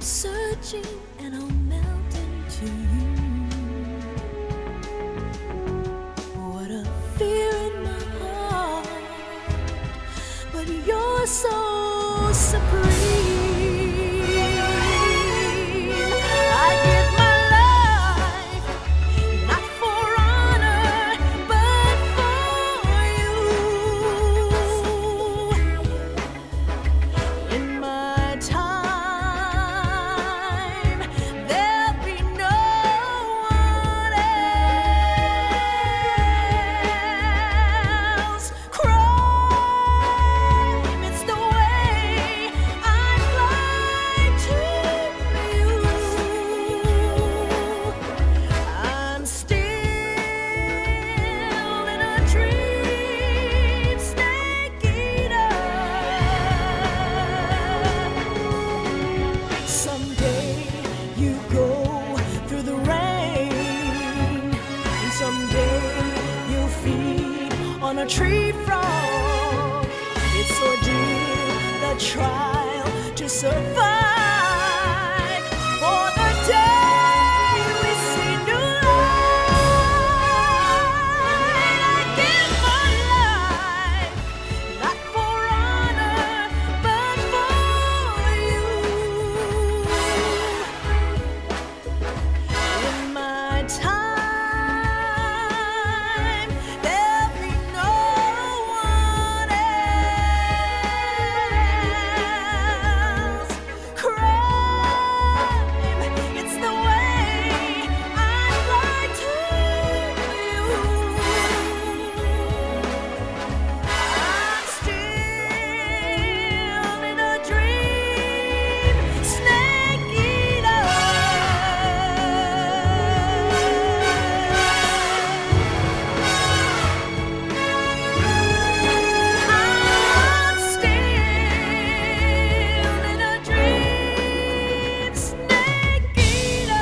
searching and I'll melt into you. What a fear in my heart, but you're so supreme. I give my life, not for honor, but for you. In my time, there'll be no one else. Crime, it's the way I fly to you. I'm still in a dream, snake eater. Someday you go through the rain, and someday you'll feed on a tree frog. It's ordeal, the trial to survive for the day we see new light. I give my life, not for honor, but for you. In my time, there'll be no one else. Crime, it's the way I fly to you. I'm still in a dream, snake eater. I'm still in a dream, snake eater.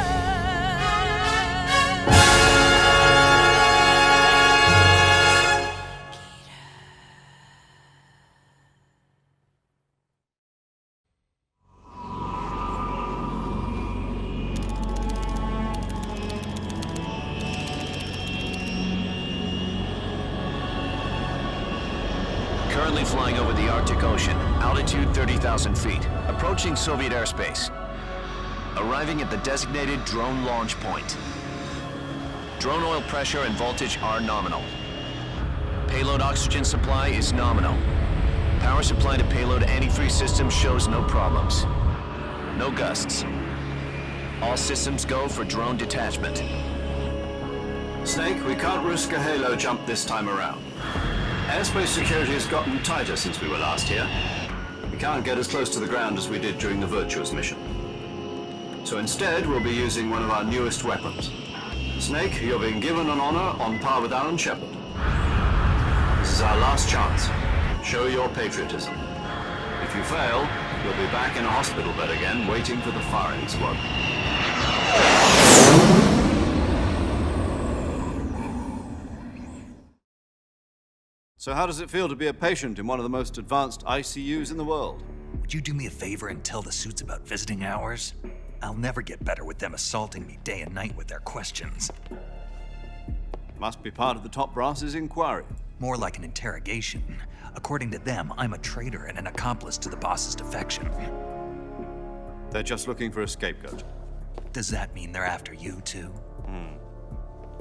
Currently flying over the Arctic Ocean, altitude 30,000 feet, approaching Soviet airspace. Arriving at the designated drone launch point. Drone oil pressure and voltage are nominal. Payload oxygen supply is nominal. Power supply to payload antifreeze system shows no problems. No gusts. All systems go for drone detachment. Snake, we can't risk a halo jump this time around. Airspace security has gotten tighter since we were last here. We can't get as close to the ground as we did during the Virtuous mission. So instead, we'll be using one of our newest weapons. Snake, you're being given an honor on par with Alan Shepard. This is our last chance. Show your patriotism. If you fail, you'll be back in a hospital bed again, waiting for the firing squad. So how does it feel to be a patient in one of the most advanced ICUs in the world? Would you do me a favor and tell the suits about visiting hours? I'll never get better with them assaulting me day and night with their questions. Must be part of the top brass's inquiry. More like an interrogation. According to them, I'm a traitor and an accomplice to the boss's defection. They're just looking for a scapegoat. Does that mean they're after you too?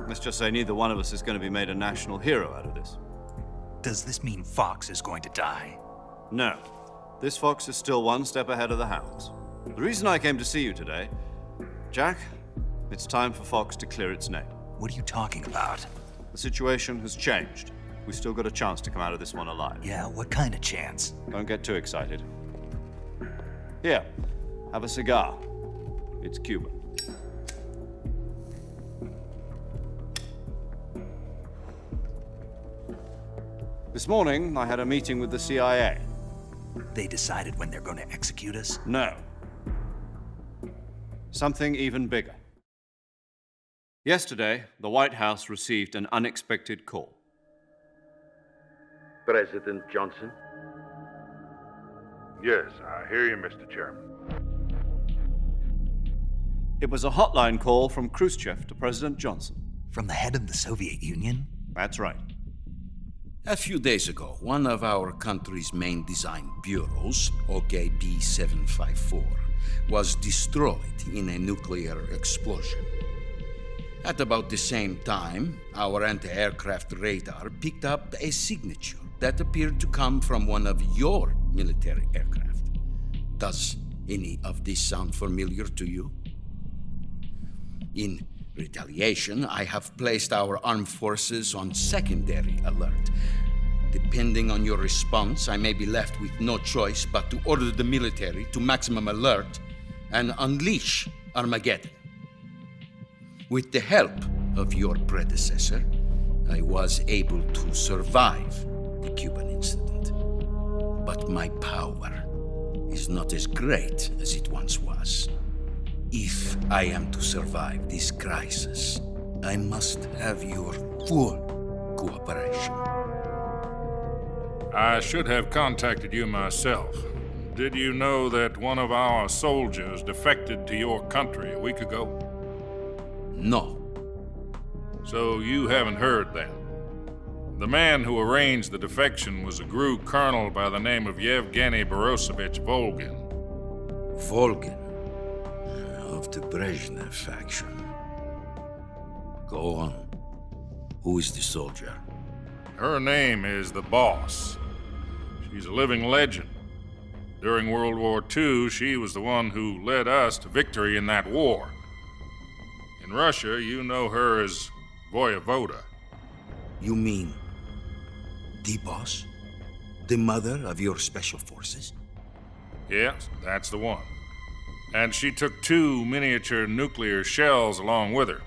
Let's just say neither one of us is going to be made a national hero out of this. Does this mean Fox is going to die? No. This fox is still one step ahead of the hounds. The reason I came to see you today, Jack, it's time for Fox to clear its name. What are you talking about? The situation has changed. We've still got a chance to come out of this one alive. Yeah, what kind of chance? Don't get too excited. Here, have a cigar. It's Cuban. This morning, I had a meeting with the CIA. They decided when they're going to execute us? No. Something even bigger. Yesterday, the White House received an unexpected call. President Johnson? Yes, I hear you, Mr. Chairman. It was a hotline call from Khrushchev to President Johnson. From the head of the Soviet Union? That's right. A few days ago, one of our country's main design bureaus, OKB 754, was destroyed in a nuclear explosion. At about the same time, our anti-aircraft radar picked up a signature that appeared to come from one of your military aircraft. Does any of this sound familiar to you? In retaliation, I have placed our armed forces on secondary alert. Depending on your response, I may be left with no choice but to order the military to maximum alert and unleash Armageddon. With the help of your predecessor, I was able to survive the Cuban incident. But my power is not as great as it once was. If I am to survive this crisis, I must have your full cooperation. I should have contacted you myself. Did you know that one of our soldiers defected to your country a week ago? No. So you haven't heard then. The man who arranged the defection was a GRU colonel by the name of Yevgeny Borosovich Volgin. Volgin, of the Brezhnev faction. Go on. Who is the soldier? Her name is the Boss. She's a living legend. During World War II, she was the one who led us to victory in that war. In Russia, you know her as Voyevoda. You mean the boss? The mother of your special forces? Yes, that's the one. And she took 2 miniature nuclear shells along with her.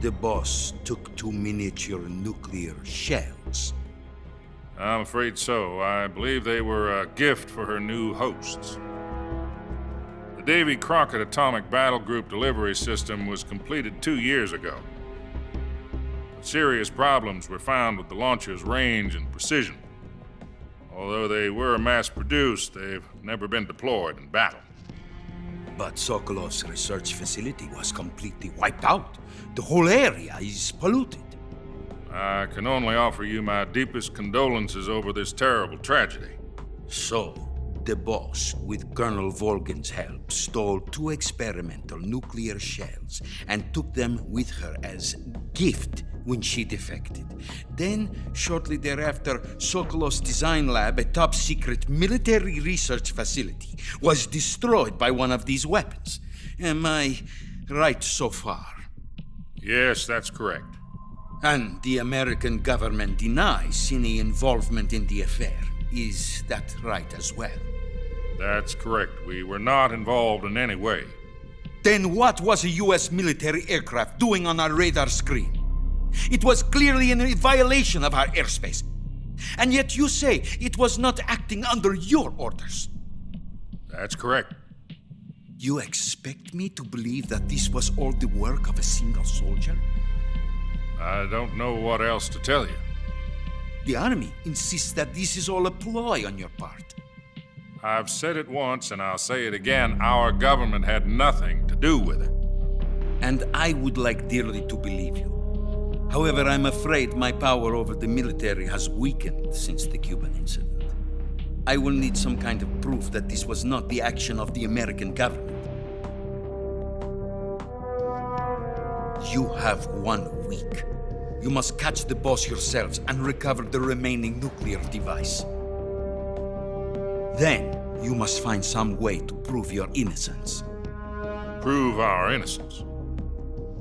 The boss took 2 miniature nuclear shells. I'm afraid so. I believe they were a gift for her new hosts. The Davy Crockett Atomic Battle Group delivery system was completed 2 years ago. But serious problems were found with the launcher's range and precision. Although they were mass-produced, they've never been deployed in battle. But Sokolov's research facility was completely wiped out. The whole area is polluted. I can only offer you my deepest condolences over this terrible tragedy. So, the boss, with Colonel Volgin's help, stole 2 experimental nuclear shells and took them with her as gift when she defected. Then, shortly thereafter, Sokolov's design lab, a top-secret military research facility, was destroyed by one of these weapons. Am I right so far? Yes, that's correct. And the American government denies any involvement in the affair. Is that right as well? That's correct. We were not involved in any way. Then what was a U.S. military aircraft doing on our radar screen? It was clearly in violation of our airspace. And yet you say it was not acting under your orders. That's correct. You expect me to believe that this was all the work of a single soldier? I don't know what else to tell you. The army insists that this is all a ploy on your part. I've said it once and I'll say it again. Our government had nothing to do with it. And I would like dearly to believe you. However, I'm afraid my power over the military has weakened since the Cuban incident. I will need some kind of proof that this was not the action of the American government. You have 1 week. You must catch the boss yourselves and recover the remaining nuclear device. Then, you must find some way to prove your innocence. Prove our innocence.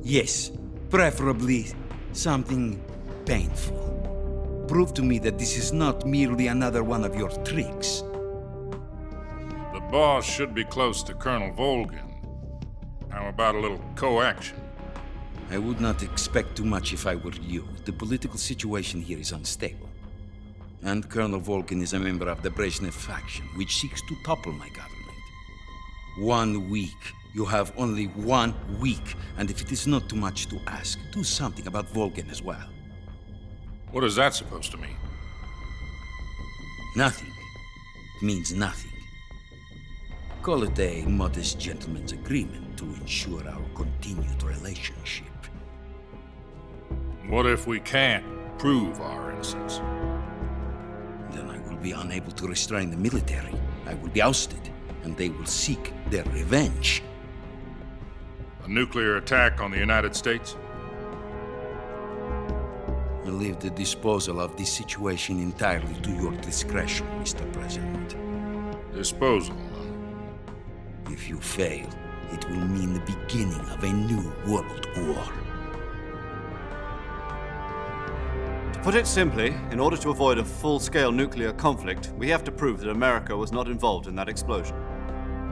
Yes, preferably something painful. Prove to me that this is not merely another one of your tricks. The boss should be close to Colonel Volgin. How about a little coaction? I would not expect too much if I were you. The political situation here is unstable. And Colonel Volgin is a member of the Brezhnev faction, which seeks to topple my government. 1 week. You have only 1 week, and if it is not too much to ask, do something about Volgin as well. What is that supposed to mean? Nothing. It means nothing. Call it a modest gentleman's agreement to ensure our continued relationship. What if we can't prove our innocence? Then I will be unable to restrain the military. I will be ousted, and they will seek their revenge. A nuclear attack on the United States? I leave the disposal of this situation entirely to your discretion, Mr. President. Disposal. If you fail, it will mean the beginning of a new world war. To put it simply, in order to avoid a full-scale nuclear conflict, we have to prove that America was not involved in that explosion.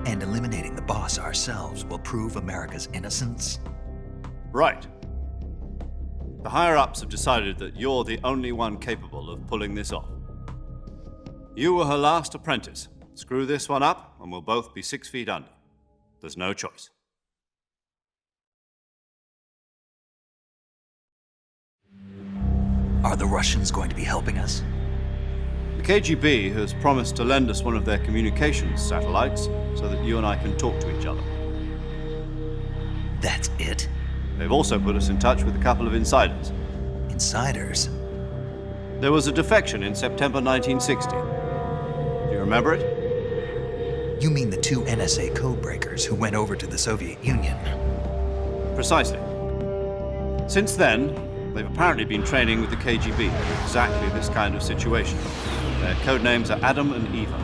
And eliminating the boss ourselves will prove America's innocence? Right. The higher-ups have decided that you're the only one capable of pulling this off. You were her last apprentice. Screw this one up, and we'll both be 6 feet under. There's no choice. Are the Russians going to be helping us? The KGB has promised to lend us one of their communications satellites so that you and I can talk to each other. That's it? They've also put us in touch with a couple of insiders. Insiders? There was a defection in September 1960. Do you remember it? You mean the 2 NSA codebreakers who went over to the Soviet Union? Precisely. Since then, they've apparently been training with the KGB for exactly this kind of situation. Their code names are Adam and Eva.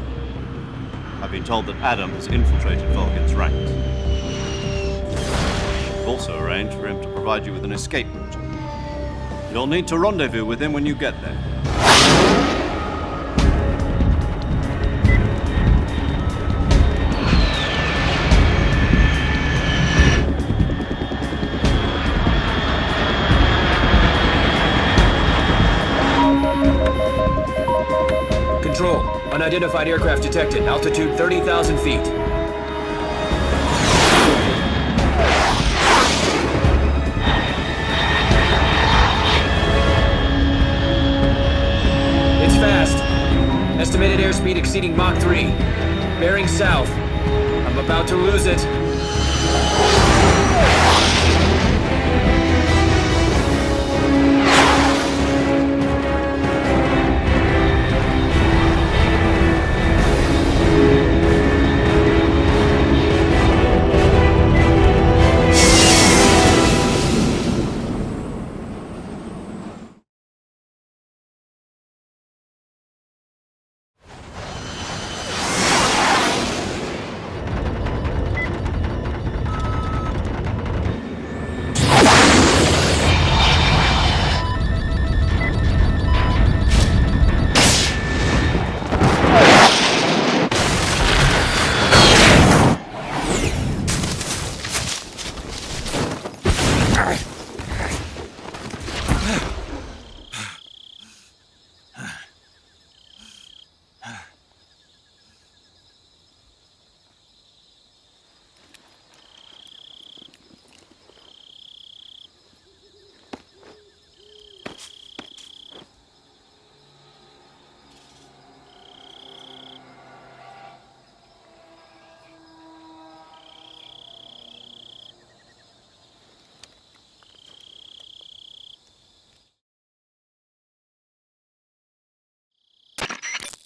I've been told that Adam has infiltrated Volgin's ranks. We've also arranged for him to provide you with an escape route. You'll need to rendezvous with him when you get there. Control. Unidentified aircraft detected. Altitude 30,000 feet. It's fast. Estimated airspeed exceeding Mach 3. Bearing south. I'm about to lose it.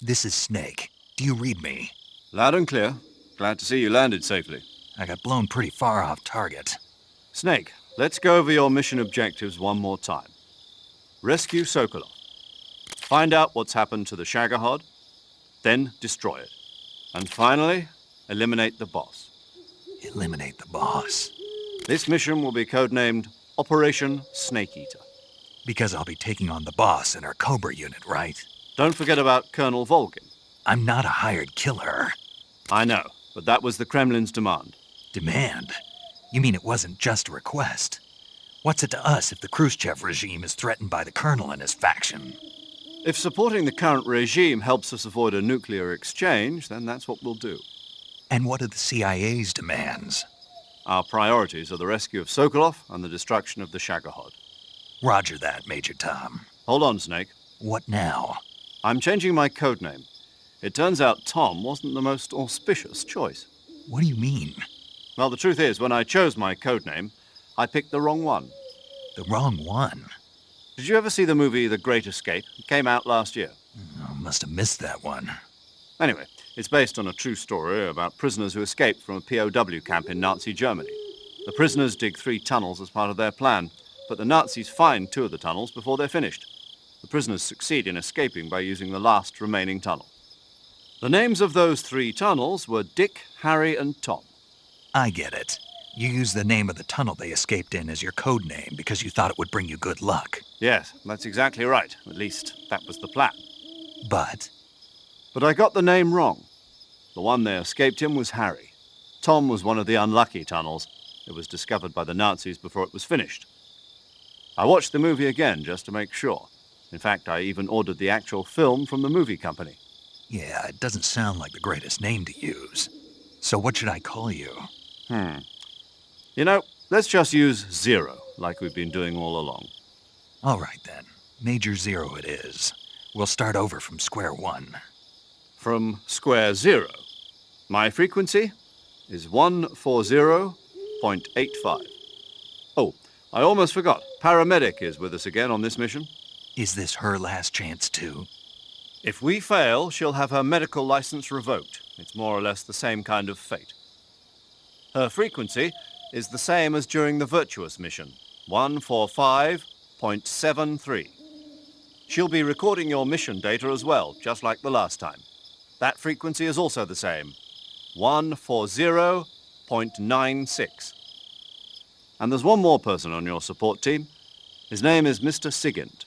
This is Snake. Do you read me? Loud and clear. Glad to see you landed safely. I got blown pretty far off target. Snake, let's go over your mission objectives one more time. Rescue Sokolov. Find out what's happened to the Shagohod, then destroy it. And finally, eliminate the boss. Eliminate the boss. This mission will be codenamed Operation Snake Eater. Because I'll be taking on the boss in our Cobra unit, right? Don't forget about Colonel Volgin. I'm not a hired killer. I know, but that was the Kremlin's demand. Demand? You mean it wasn't just a request? What's it to us if the Khrushchev regime is threatened by the Colonel and his faction? If supporting the current regime helps us avoid a nuclear exchange, then that's what we'll do. And what are the CIA's demands? Our priorities are the rescue of Sokolov and the destruction of the Shagohod. Roger that, Major Tom. Hold on, Snake. What now? I'm changing my codename. It turns out Tom wasn't the most auspicious choice. What do you mean? Well, the truth is, when I chose my code name, I picked the wrong one. The wrong one? Did you ever see the movie The Great Escape? It came out last year. I must have missed that one. Anyway, it's based on a true story about prisoners who escaped from a POW camp in Nazi Germany. The prisoners dig 3 tunnels as part of their plan, but the Nazis find 2 of the tunnels before they're finished. The prisoners succeed in escaping by using the last remaining tunnel. The names of those 3 tunnels were Dick, Harry, and Tom. I get it. You used the name of the tunnel they escaped in as your code name because you thought it would bring you good luck. Yes, that's exactly right. At least, that was the plan. But But I got the name wrong. The one they escaped in was Harry. Tom was one of the unlucky tunnels. It was discovered by the Nazis before it was finished. I watched the movie again just to make sure. In fact, I even ordered the actual film from the movie company. yeah, it doesn't sound like the greatest name to use. So what should I call you? You know, let's just use Zero, like we've been doing all along. All right then. Major Zero it is. We'll start over from square one. From square 0. My frequency is 140.85. Oh, I almost forgot. Paramedic is with us again on this mission. Is this her last chance too? If we fail, she'll have her medical license revoked. It's more or less the same kind of fate. Her frequency is the same as during the Virtuous mission, 145.73. She'll be recording your mission data as well, just like the last time. That frequency is also the same, 140.96. And there's one more person on your support team. His name is Mr. Sigint.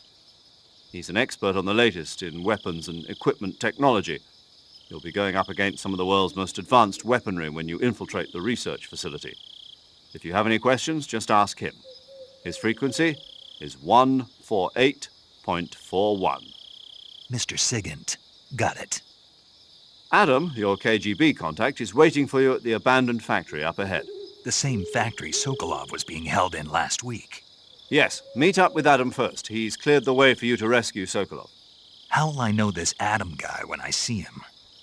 He's an expert on the latest in weapons and equipment technology. You'll be going up against some of the world's most advanced weaponry when you infiltrate the research facility. If you have any questions, just ask him. His frequency is 148.41. Mr. Sigint. Got it. Adam, your KGB contact, is waiting for you at the abandoned factory up ahead. The same factory Sokolov was being held in last week. Yes, meet up with Adam first. He's cleared the way for you to rescue Sokolov. How'll I know this Adam guy when I see him?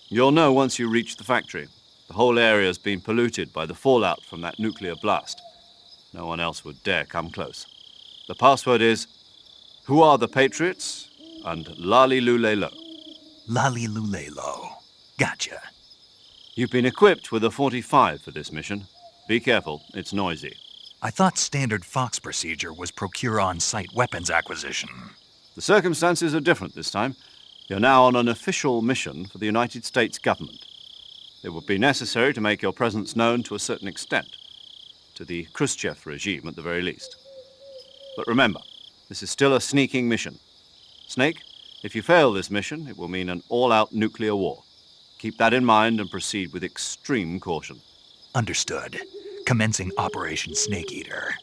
You'll know once you reach the factory. The whole area's been polluted by the fallout from that nuclear blast. No one else would dare come close. The password is, "Who are the Patriots?" and "Lali Lulelo." Lali Lulelo. Gotcha. You've been equipped with a 45 for this mission. Be careful, it's noisy. I thought standard Fox procedure was procure on-site weapons acquisition. The circumstances are different this time. You're now on an official mission for the United States government. It would be necessary to make your presence known to a certain extent, to the Khrushchev regime at the very least. But remember, this is still a sneaking mission. Snake, if you fail this mission, it will mean an all-out nuclear war. Keep that in mind and proceed with extreme caution. Understood. Commencing Operation Snake Eater.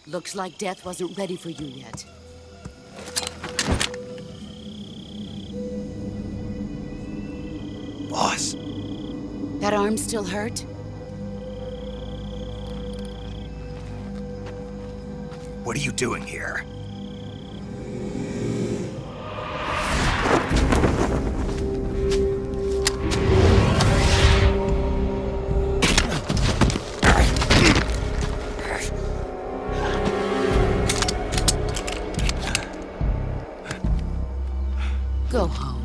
Looks like death wasn't ready for you yet. Boss, That arm still hurt? what are you doing here? Go home.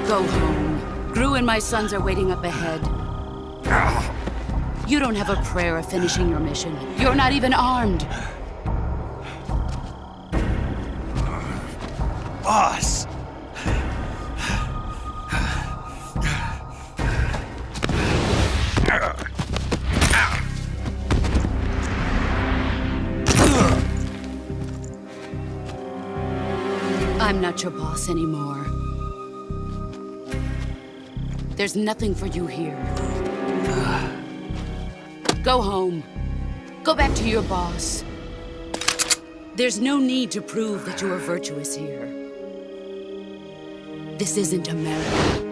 Go home. Gru and my sons are waiting up ahead. You don't have a prayer of finishing your mission. You're not even armed. Boss! I'm not your boss anymore. There's nothing for you here. Go home. Go back to your boss. There's no need to prove that you are virtuous here. This isn't America.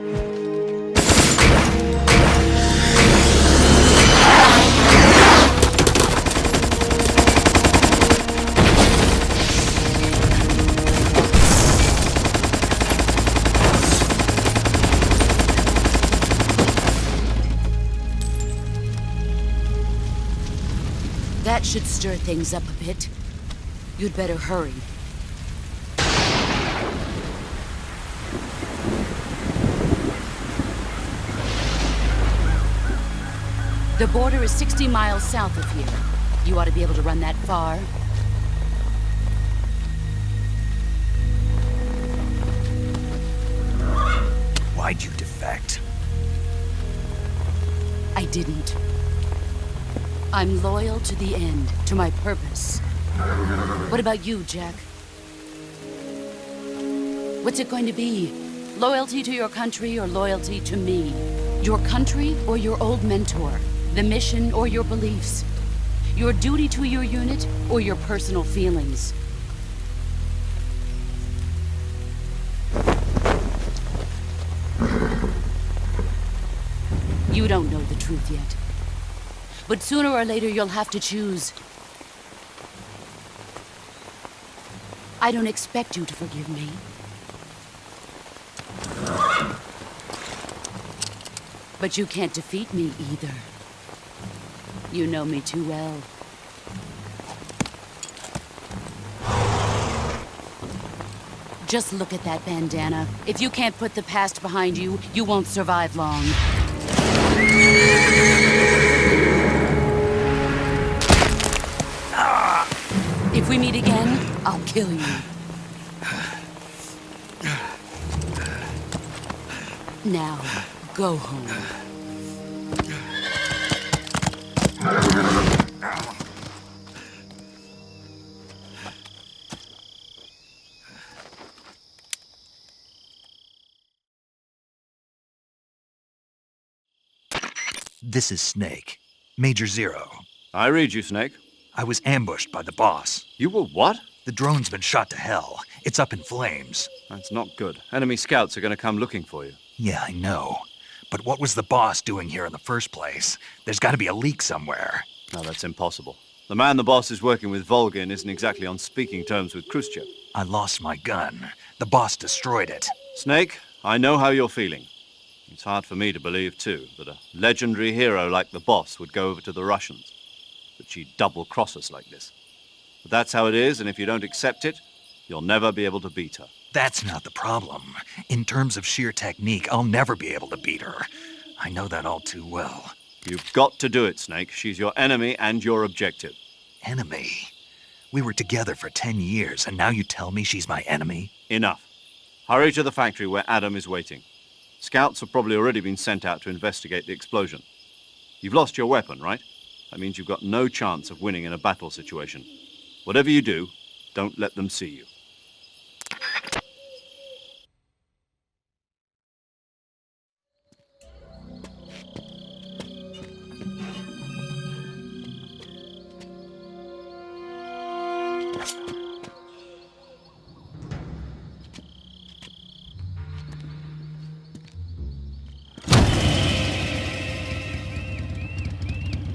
That should stir things up a bit. You'd better hurry. The border is 60 miles south of here. You ought to be able to run that far. Why'd you defect? I didn't. I'm loyal to the end, to my purpose. What about you, Jack? What's it going to be? Loyalty to your country or loyalty to me? Your country or your old mentor? The mission or your beliefs? Your duty to your unit or your personal feelings? You don't know the truth yet. But sooner or later, you'll have to choose. I don't expect you to forgive me. But you can't defeat me either. You know me too well. Just look at that bandana. If you can't put the past behind you, you won't survive long. If we meet again, I'll kill you. Now, go home. This is Snake. Major Zero. I read you, Snake. I was ambushed by the boss. You were what? The drone's been shot to hell. It's up in flames. That's not good. Enemy scouts are going to come looking for you. Yeah, I know. But what was the boss doing here in the first place? There's got to be a leak somewhere. No, that's impossible. The man the boss is working with, Volgin, isn't exactly on speaking terms with Khrushchev. I lost my gun. The boss destroyed it. Snake, I know how you're feeling. It's hard for me to believe, too, that a legendary hero like the boss would go over to the Russians. That she'd double-cross us like this. But that's how it is, and if you don't accept it, you'll never be able to beat her. That's not the problem. In terms of sheer technique, I'll never be able to beat her. I know that all too well. You've got to do it, Snake. She's your enemy and your objective. Enemy? We were together for 10 years, and now you tell me she's my enemy? Enough. Hurry to the factory where Adam is waiting. Scouts have probably already been sent out to investigate the explosion. You've lost your weapon, right? That means you've got no chance of winning in a battle situation. Whatever you do, don't let them see you.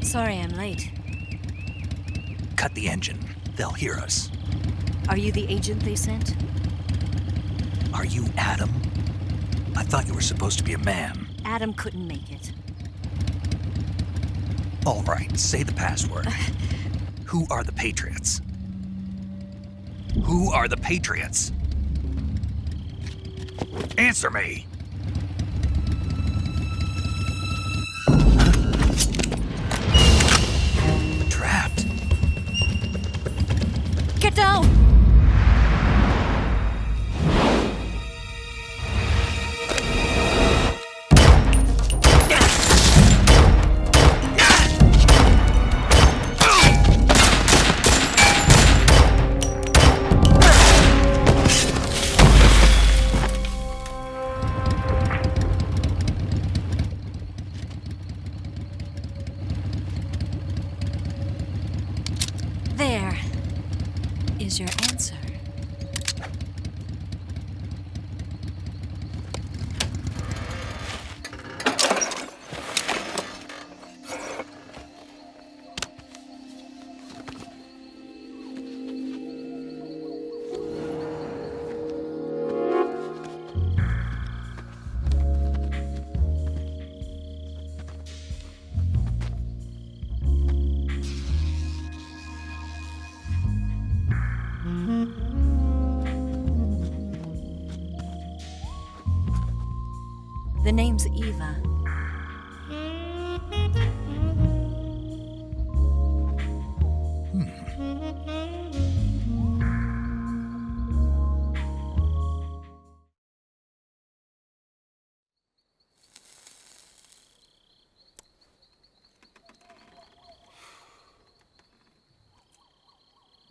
Sorry I'm late. Cut the engine. They'll hear us. Are you the agent they sent? Are you Adam? I thought you were supposed to be a man. Adam couldn't make it. All right, say the password. Who are the Patriots? Who are the Patriots? Answer me! Trapped. Get down! There is your answer. The name's Eva.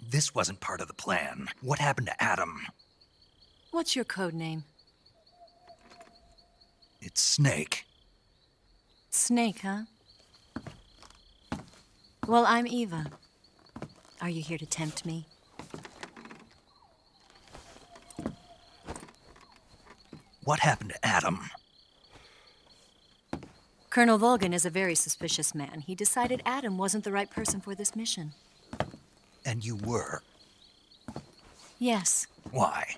This wasn't part of the plan. What happened to Adam? What's your code name? It's Snake. Snake, huh? Well, I'm Eva. Are you here to tempt me? What happened to Adam? Colonel Volgan is a very suspicious man. He decided Adam wasn't the right person for this mission. And you were. Yes, Why?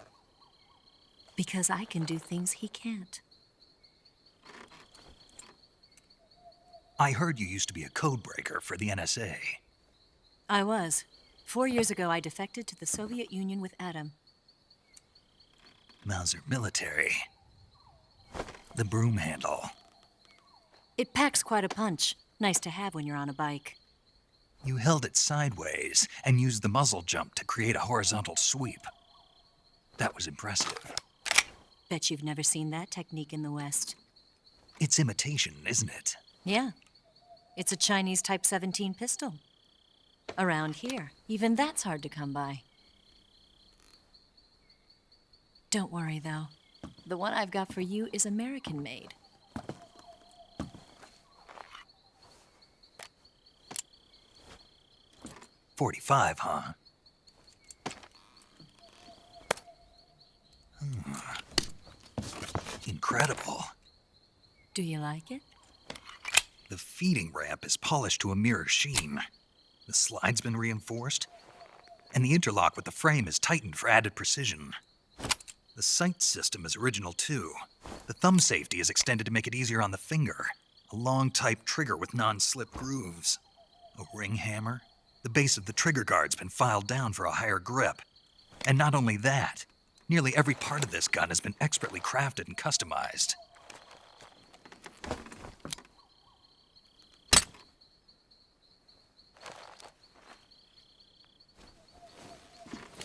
because I can do things he can't. I heard you used to be a codebreaker for the NSA. I was. 4 years ago, I defected to the Soviet Union with Adam. Mauser military. The broom handle. It packs quite a punch. Nice to have when you're on a bike. You held it sideways and used the muzzle jump to create a horizontal sweep. That was impressive. Bet you've never seen that technique in the West. It's imitation, isn't it? Yeah. It's a Chinese Type 17 pistol. Around here, even that's hard to come by. Don't worry, though. The one I've got for you is American-made. .45, huh? Incredible. Do you like it? The feeding ramp is polished to a mirror sheen. The slide's been reinforced, and the interlock with the frame is tightened for added precision. The sight system is original too. The thumb safety is extended to make it easier on the finger. A long type trigger with non-slip grooves. A ring hammer. The base of the trigger guard's been filed down for a higher grip. And not only that, nearly every part of this gun has been expertly crafted and customized.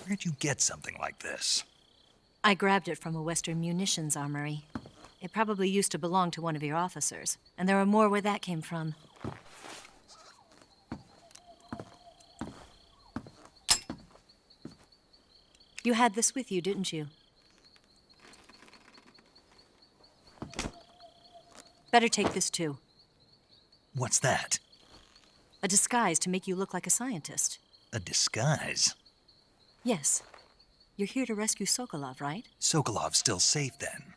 Where'd you get something like this? I grabbed it from a Western munitions armory. It probably used to belong to one of your officers, and there are more where that came from. You had this with you, didn't you? Better take this too. What's that? A disguise to make you look like a scientist. A disguise? Yes. You're here to rescue Sokolov, right? Sokolov's still safe then.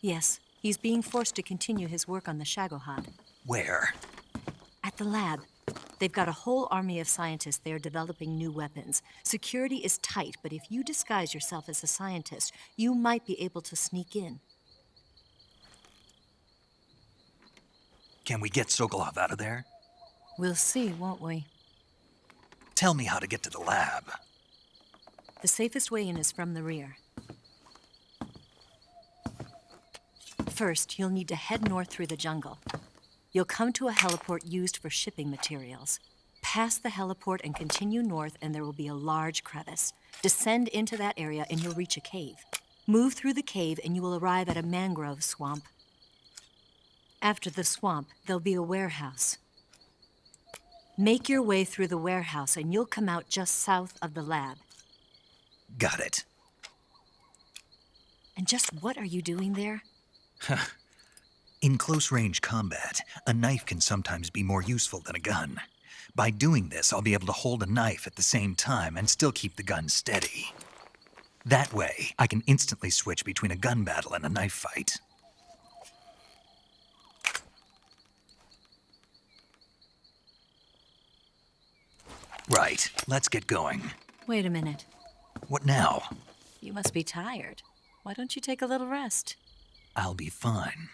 Yes. He's being forced to continue his work on the Shagohod. Where? At the lab. They've got a whole army of scientists there developing new weapons. Security is tight, but if you disguise yourself as a scientist, you might be able to sneak in. Can we get Sokolov out of there? We'll see, won't we? Tell me how to get to the lab. The safest way in is from the rear. First, you'll need to head north through the jungle. You'll come to a heliport used for shipping materials. Pass the heliport and continue north, and there will be a large crevice. Descend into that area, and you'll reach a cave. Move through the cave, and you will arrive at a mangrove swamp. After the swamp, there'll be a warehouse. Make your way through the warehouse, and you'll come out just south of the lab. Got it. And just what are you doing there? In close-range combat, a knife can sometimes be more useful than a gun. By doing this, I'll be able to hold a knife at the same time and still keep the gun steady. That way, I can instantly switch between a gun battle and a knife fight. Right, let's get going. Wait a minute. What now? You must be tired. Why don't you take a little rest? I'll be fine.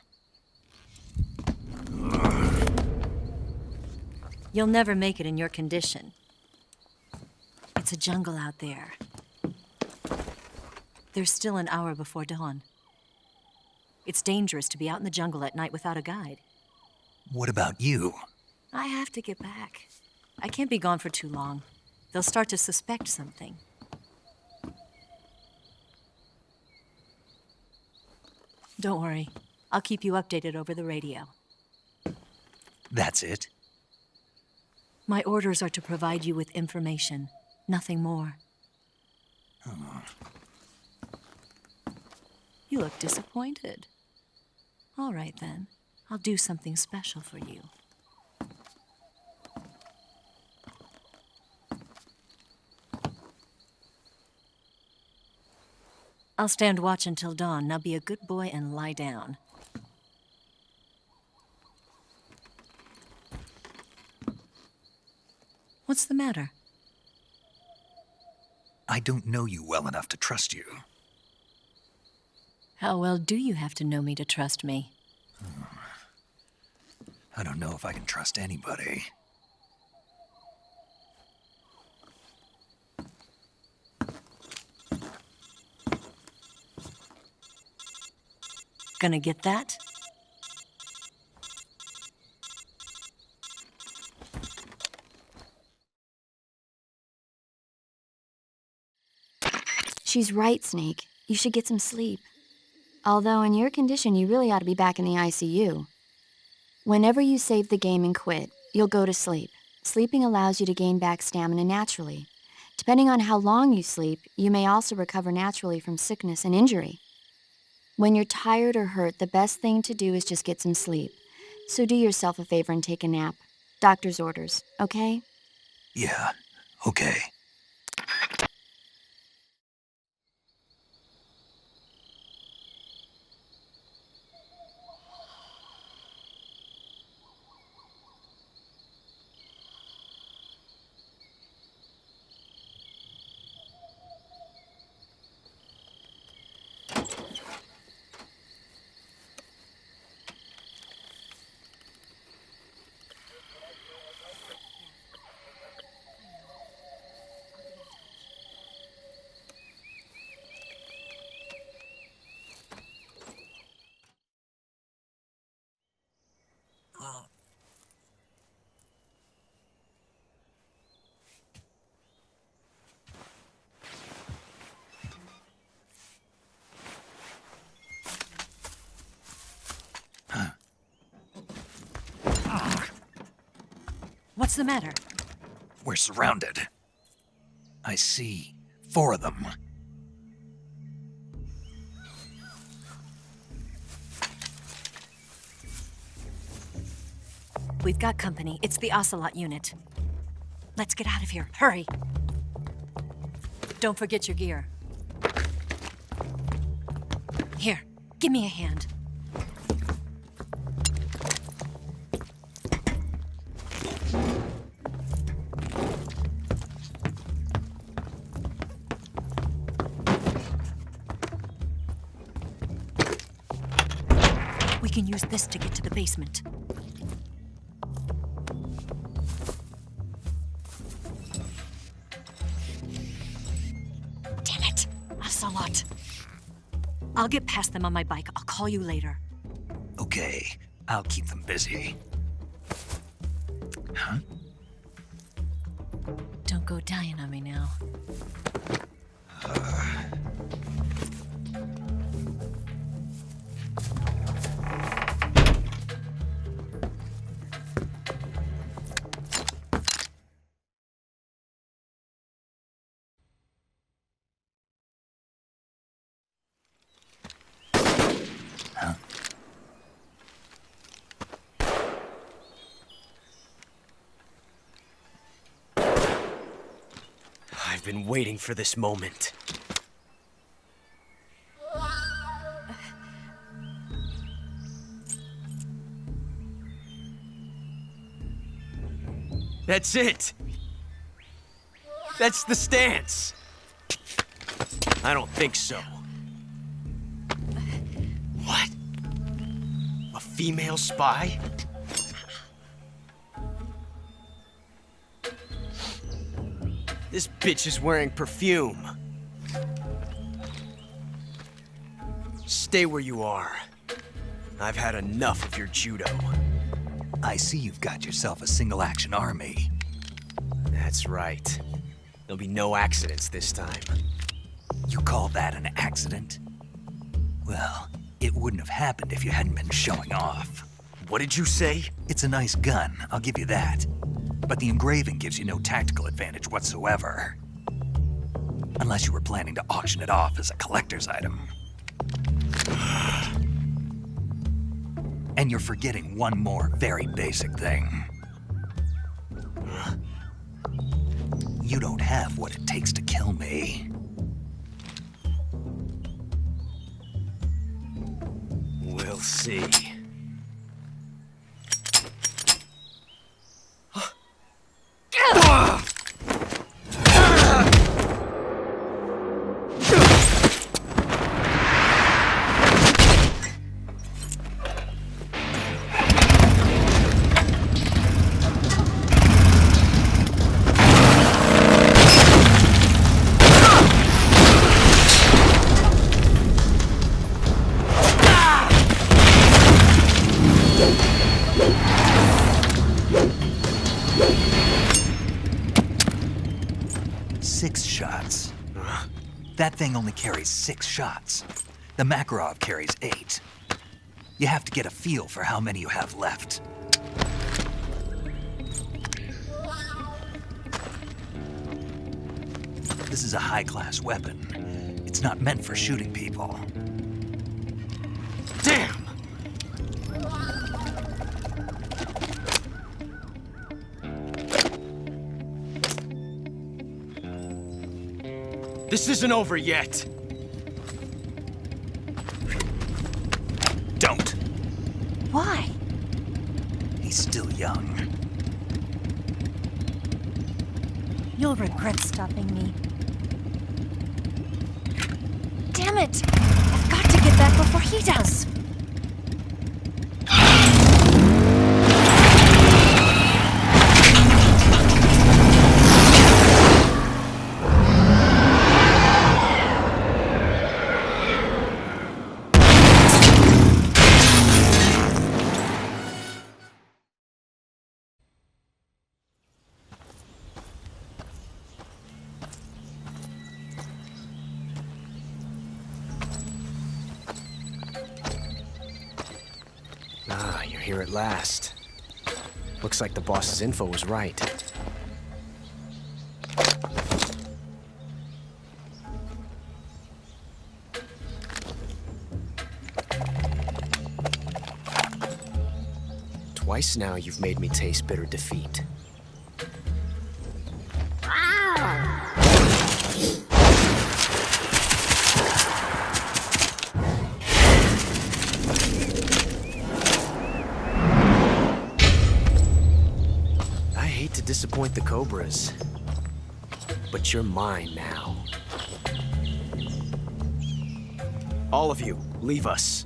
You'll never make it in your condition. It's a jungle out there. There's still an hour before dawn. It's dangerous to be out in the jungle at night without a guide. What about you? I have to get back. I can't be gone for too long. They'll start to suspect something. Don't worry. I'll keep you updated over the radio. That's it? My orders are to provide you with information, nothing more. You look disappointed. All right, then. I'll do something special for you. I'll stand watch until dawn. Now be a good boy and lie down. What's the matter? I don't know you well enough to trust you. How well do you have to know me to trust me? I don't know if I can trust anybody. Gonna get that? She's right, Snake. You should get some sleep. Although in your condition, you really ought to be back in the ICU. Whenever you save the game and quit, you'll go to sleep. Sleeping allows you to gain back stamina naturally. Depending on how long you sleep, you may also recover naturally from sickness and injury. When you're tired or hurt, the best thing to do is just get some sleep. So do yourself a favor and take a nap. Doctor's orders, okay? Yeah, okay. What's the matter? We're surrounded. I see 4 of them. We've got company. It's the Ocelot unit. Let's get out of here. Hurry. Don't forget your gear. Here, give me a hand. We can use this to get to the basement. Damn it! Ocelot. I'll get past them on my bike. I'll call you later. Okay, I'll keep them busy. Huh? Don't go dying on me now. I've been waiting for this moment. That's it! That's the stance! I don't think so. What? A female spy? This bitch is wearing perfume. Stay where you are. I've had enough of your judo. I see you've got yourself a single-action army. That's right. There'll be no accidents this time. You call that an accident? Well, it wouldn't have happened if you hadn't been showing off. What did you say? It's a nice gun, I'll give you that. But the engraving gives you no tactical advantage whatsoever. Unless you were planning to auction it off as a collector's item. And you're forgetting one more very basic thing. You don't have what it takes to kill me. We'll see. That thing only carries 6 shots. The Makarov carries 8. You have to get a feel for how many you have left. This is a high-class weapon. It's not meant for shooting people. Damn! This isn't over yet. Don't. Why? He's still young. You'll regret stopping me. Damn it! I've got to get back before he does. Here at last. Looks like the boss's info was right. Twice now you've made me taste bitter defeat. Disappoint the Cobras, but you're mine now. All of you, leave us.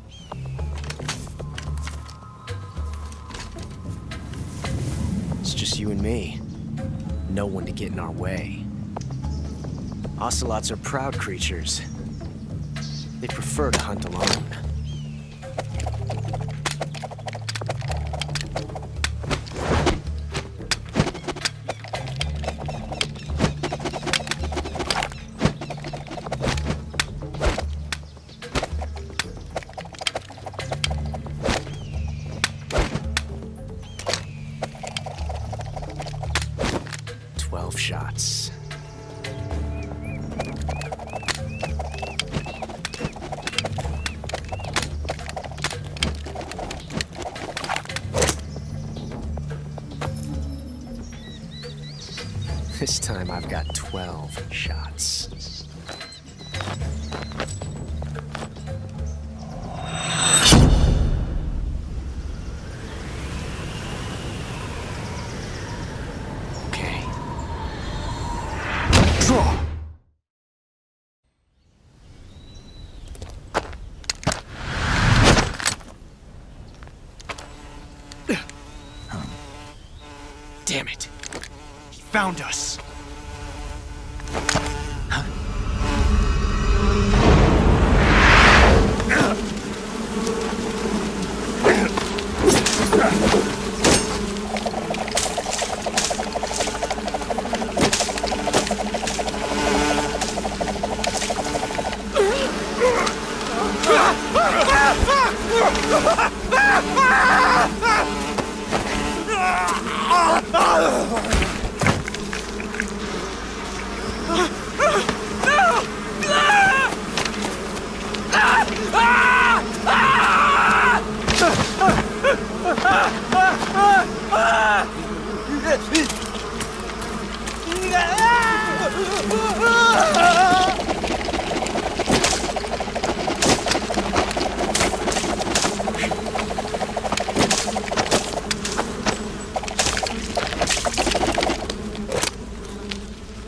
It's just you and me. No one to get in our way. Ocelots are proud creatures. They prefer to hunt alone. Shots. This time I've got 12 shots. Okay. Draw! Damn it. He found us.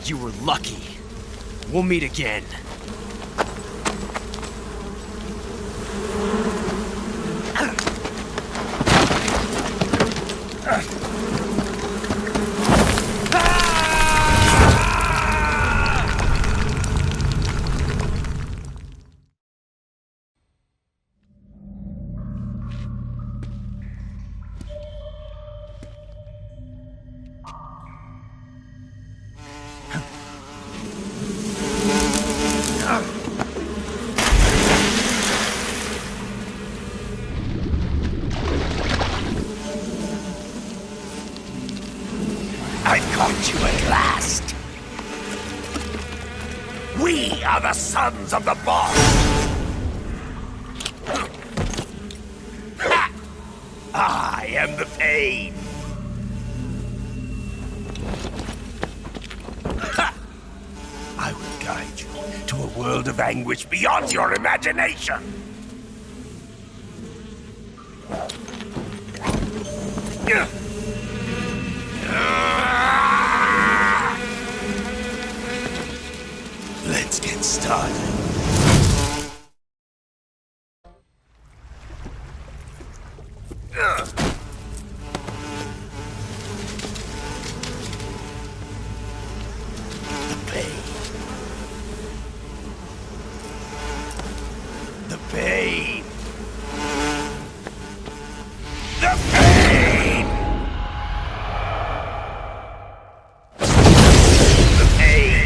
You were lucky. We'll meet again. I've caught you at last. We are the sons of the boss. Ha! I am the pain. Ha! I will guide you to a world of anguish beyond your imagination. Let's get started. The pain. The pain. The pain. The pain.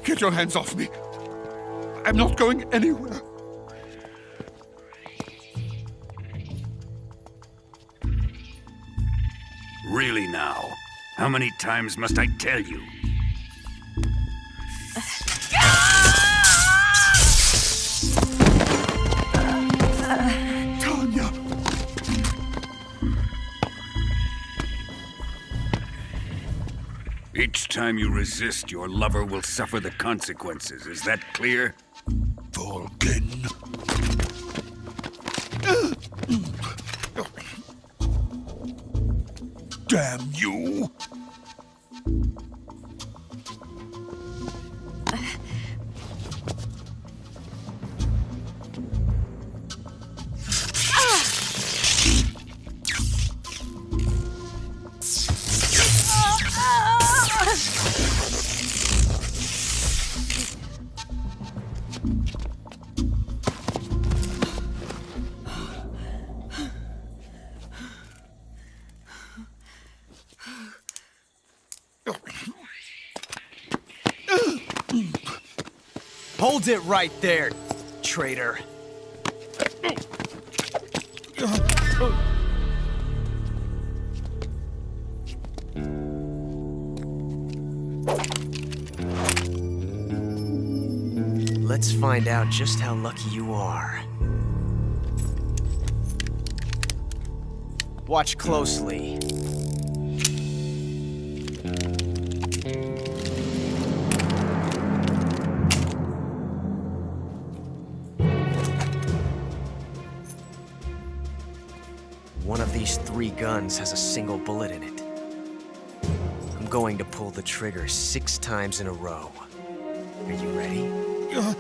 Get your hands off me. I'm not going anywhere. Really now? How many times must I tell you? Tanya! Each time you resist, your lover will suffer the consequences. Is that clear? Vulcan. Damn you! Hold it right there, traitor. Let's find out just how lucky you are. Watch closely. One of these 3 guns has a single bullet in it. I'm going to pull the trigger 6 times in a row. Are you ready? Huh.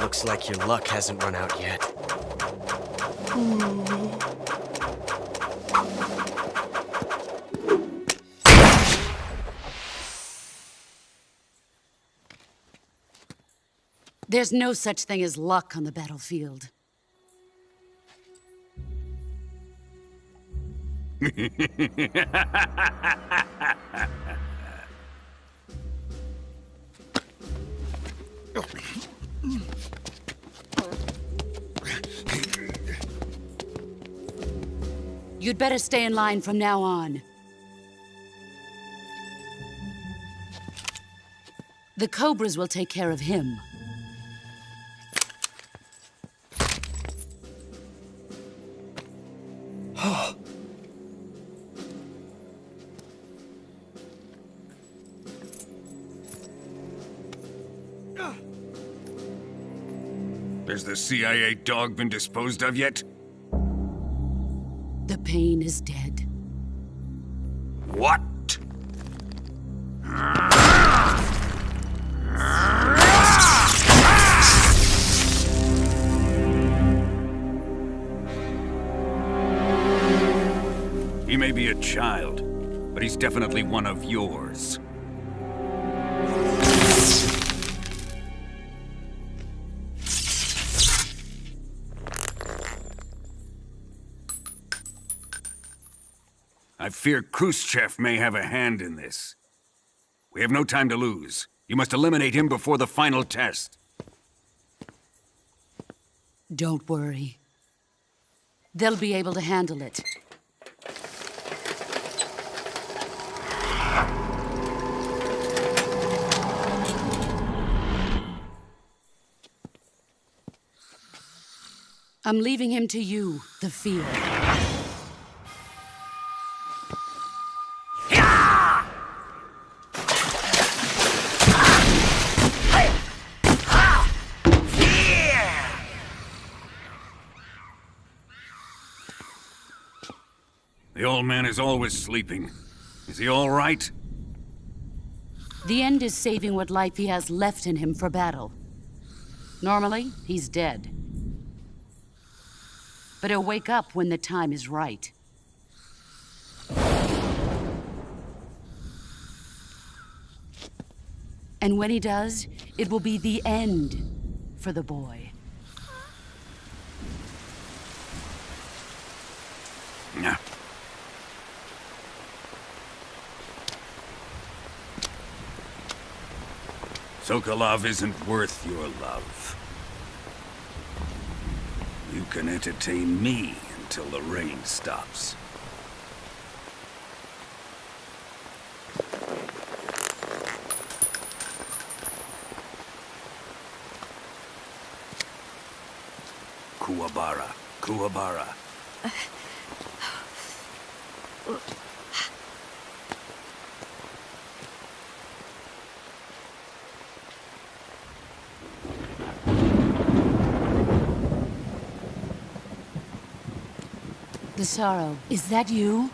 Looks like your luck hasn't run out yet. There's no such thing as luck on the battlefield. You'd better stay in line from now on. The Cobras will take care of him. Has the CIA dog been disposed of yet? The pain is dead. What? He may be a child, but he's definitely one of yours. I fear Khrushchev may have a hand in this. We have no time to lose. You must eliminate him before the final test. Don't worry. They'll be able to handle it. I'm leaving him to you, the field. The old man is always sleeping. Is he all right? The end is saving what life he has left in him for battle. Normally, he's dead. But he'll wake up when the time is right. And when he does, it will be the end for the boy. Yeah. Sokolov isn't worth your love. You can entertain me until the rain stops. Kuwabara, Kuwabara. The Sorrow, is that you?